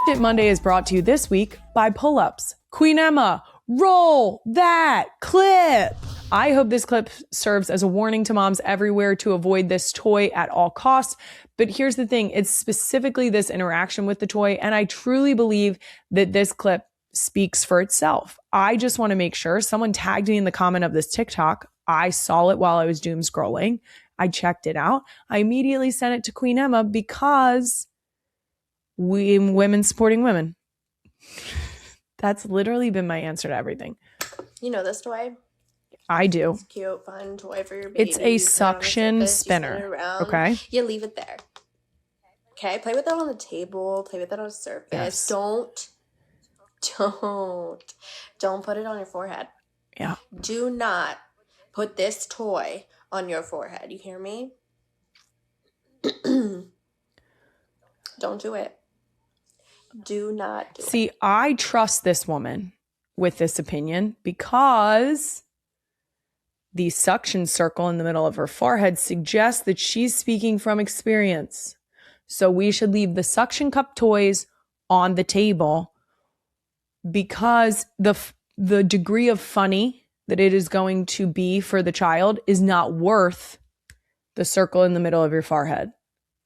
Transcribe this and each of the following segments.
Shit Monday is brought to you this week by Pull-Ups. Queen Emma, roll that clip. I hope this clip serves as a warning to moms everywhere to avoid this toy at all costs. But here's the thing, it's specifically this interaction with the toy, and I truly believe that this clip speaks for itself. I just want to make sure someone tagged me in the comment of this TikTok. I saw it while I was doom scrolling. I checked it out. I immediately sent it to Queen Emma because women supporting women. That's literally been my answer to everything. You know this toy? I do. It's a cute, fun toy for your baby. It's a suction spinner. Okay. You leave it there. Okay, play with it on the table. Play with it on a surface. Yes. Don't put it on your forehead. Yeah. Do not put this toy on your forehead. You hear me? Don't do it. Do not do it. See, I trust this woman with this opinion because the suction circle in the middle of her forehead suggests that she's speaking from experience. So we should leave the suction cup toys on the table because the degree of funny that it is going to be for the child is not worth the circle in the middle of your forehead.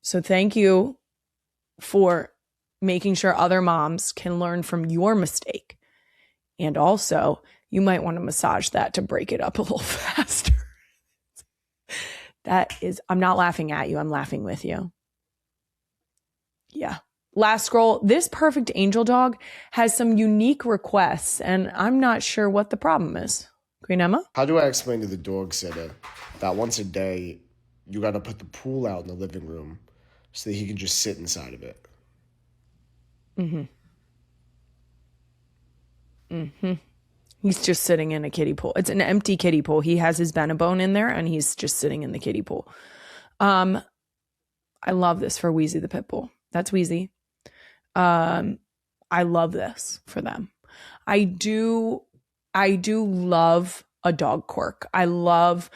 So thank you for making sure other moms can learn from your mistake. And also, you might want to massage that to break it up a little faster. I'm not laughing at you. I'm laughing with you. Yeah. Last scroll. This perfect angel dog has some unique requests, and I'm not sure what the problem is. Queen Emma? How do I explain to the dog sitter that once a day you got to put the pool out in the living room so that he can just sit inside of it? He's just sitting in a kiddie pool. It's an empty kiddie pool. He has his Benebone in there, and he's just sitting in the kiddie pool. I love this for Wheezy the pit bull. That's Wheezy. I love this for them. I do love a dog quirk. I've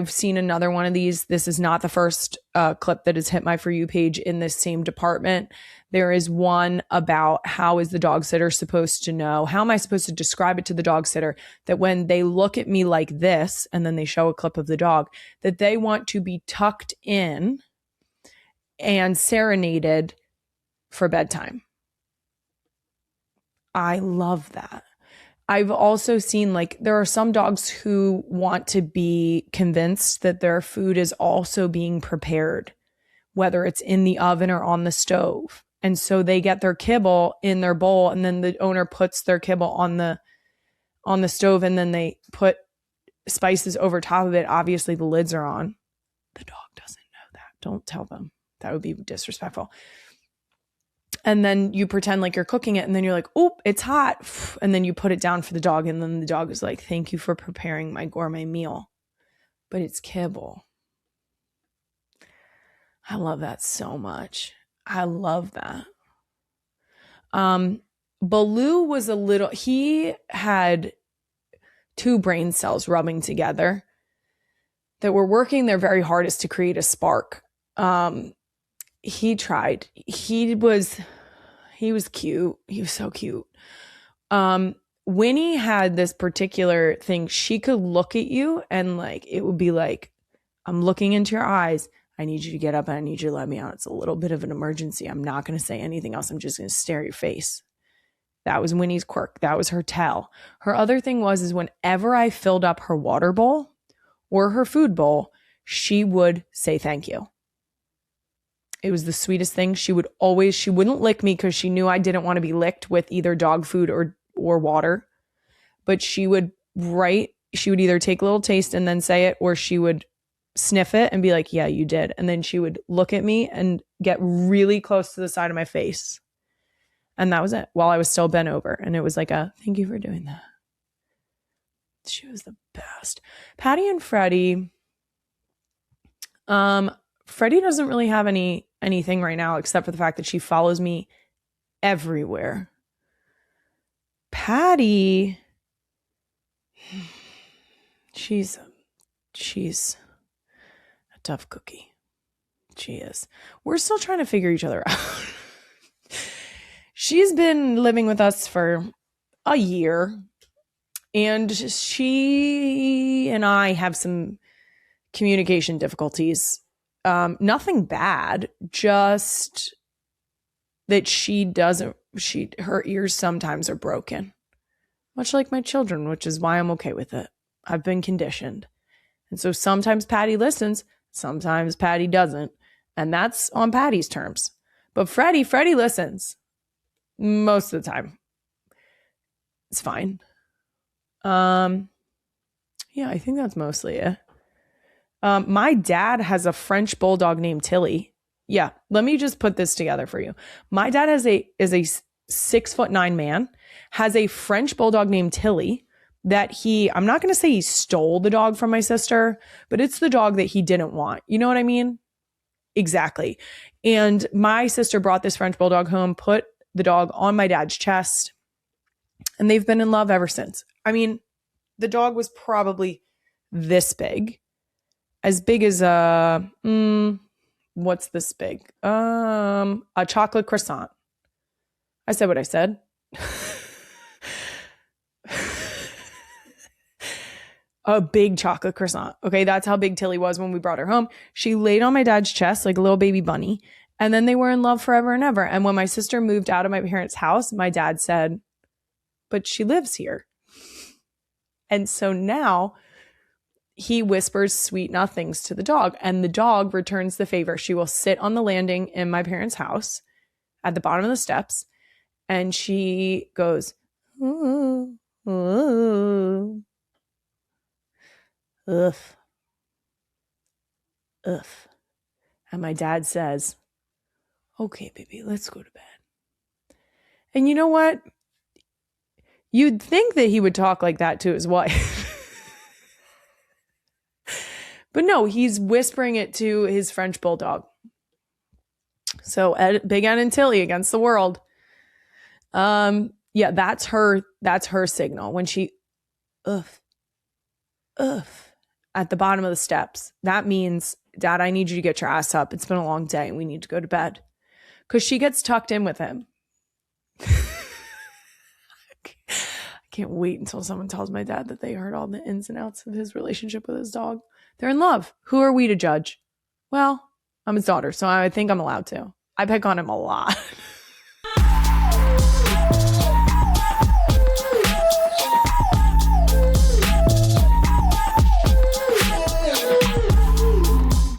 seen another one of these. This is not the first clip that has hit my For You page in this same department. There is one about how is the dog sitter supposed to know? How am I supposed to describe it to the dog sitter that when they look at me like this, and then they show a clip of the dog, that they want to be tucked in and serenaded for bedtime? I love that. I've also seen there are some dogs who want to be convinced that their food is also being prepared, whether it's in the oven or on the stove. And so they get their kibble in their bowl, and then the owner puts their kibble on the stove, and then they put spices over top of it. Obviously the lids are on. The dog doesn't know that. Don't tell them. That would be disrespectful. And then you pretend like you're cooking it, and then you're like, oh, it's hot. And then you put it down for the dog, and then the dog is like, thank you for preparing my gourmet meal. But it's kibble. I love that so much. I love that. Baloo was he had two brain cells rubbing together that were working their very hardest to create a spark. He tried. He was cute. He was so cute. Winnie had this particular thing. She could look at you and it would be like, I'm looking into your eyes. I need you to get up and I need you to let me out. It's a little bit of an emergency. I'm not going to say anything else. I'm just going to stare at your face. That was Winnie's quirk. That was her tell. Her other thing was whenever I filled up her water bowl or her food bowl, she would say thank you. It was the sweetest thing. She wouldn't lick me because she knew I didn't want to be licked with either dog food or water. But she would either take a little taste and then say it, or she would sniff it and be like, yeah, you did. And then she would look at me and get really close to the side of my face. And that was it while I was still bent over. And it was like thank you for doing that. She was the best. Patty and Freddie. Freddie doesn't really have anything right now except for the fact that she follows me everywhere. Patty, she's a tough cookie. She is. We're still trying to figure each other out. she's been living with us for a year, and she and I have some communication difficulties. Nothing bad, just that her ears sometimes are broken, much like my children, which is why I'm okay with it. I've been conditioned. And so sometimes Patty listens, sometimes Patty doesn't. And that's on Patty's terms. But Freddie listens most of the time. It's fine. Yeah, I think that's mostly it. My dad has a French bulldog named Tilly. Yeah, let me just put this together for you. My dad is a 6'9" man, has a French bulldog named Tilly that I'm not going to say he stole the dog from my sister, but it's the dog that he didn't want. You know what I mean? Exactly. And my sister brought this French bulldog home, put the dog on my dad's chest, and they've been in love ever since. I mean, the dog was probably this big, as big as what's this big? A chocolate croissant. I said what I said. A big chocolate croissant. Okay, that's how big Tilly was when we brought her home. She laid on my dad's chest like a little baby bunny, and then they were in love forever and ever. And when my sister moved out of my parents' house, my dad said, but she lives here. And so now he whispers sweet nothings to the dog, and the dog returns the favor. She will sit on the landing in my parents' house at the bottom of the steps, and she goes, ooh, ooh. Ugh. Ugh. And my dad says, okay, baby, let's go to bed. And you know what? You'd think that he would talk like that to his wife. But no, he's whispering it to his French bulldog. So Big Ed and Tilly against the world. Yeah, that's her signal when she at the bottom of the steps. That means, Dad, I need you to get your ass up. It's been a long day and we need to go to bed. Because she gets tucked in with him. I can't wait until someone tells my dad that they heard all the ins and outs of his relationship with his dog. They're in love. Who are we to judge? Well, I'm his daughter, so I think I'm allowed to. I pick on him a lot.